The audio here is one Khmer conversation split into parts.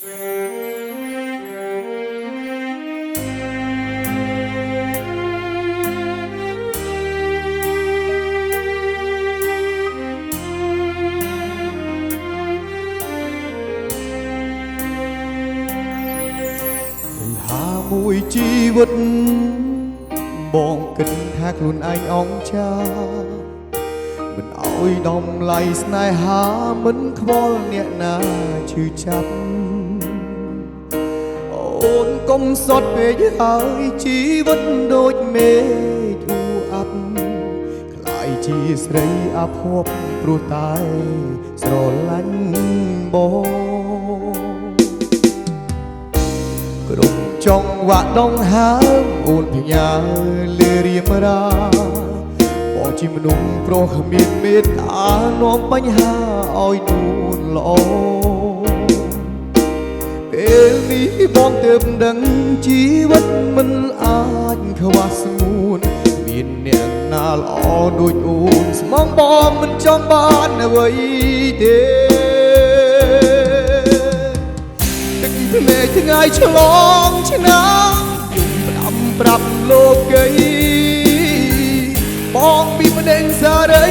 មួយជីវិតបងគិតថាខ្លួនឯងអង្ចាមិនអោយដំឡៃស្នេហាមិនខ្វល់អ្នកណាឈឺចាប់អូនកុំសត់ពេកហើយជីវិតដូចមេធូរអាប់ខ្លាយជាស្រីអភ័ព្វព្រោះតែស្រឡាញ់បងគ្រប់ចង្វាក់ដងហើមអូនភញាលារៀមរាបងជាមនុស្សប្រុសគ្មានមេត្តានាំបញ្ហាឲ្យនួនល្អពេលនេះបងទើបដឹងជីវិតមិនអាចខ្វះស្ងួនមានអ្នកណាល្អដូចអូនស្មងបងមិនចង់បានអ្វីទេភ្នែកថ្ងៃឆ្លងឆ្នាំយំផ្ដាំប្រាប់លោកីបងពីប្តេងសារី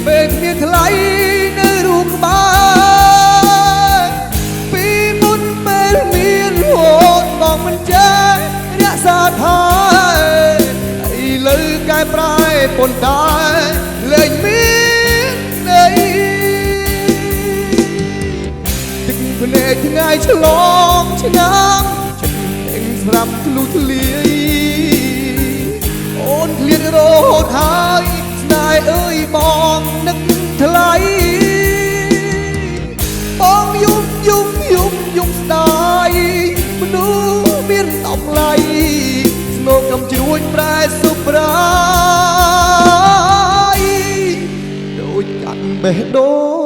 ពេលមានថ្លៃនៅរូបក្បាលពីមុនពេលមានហូតបងមិនចេះរក្សាថែឥឡូវកែប្រែប៉ុន្តែលែងមានន័យភ្នែកថ្ងៃឆ្លងឆ្នាំចិត្តតែងស្រាប់ធ្លុះធ្លាយអូនឃ្លាតរហូតហើយស្នេហ៍អើយបងនឹកថ្លៃបងយំស្ដាយមនុស្សមានតម្លៃស្នូកកំជ្រួចប្រែសុប្រាយដូចកាត់បេះដូង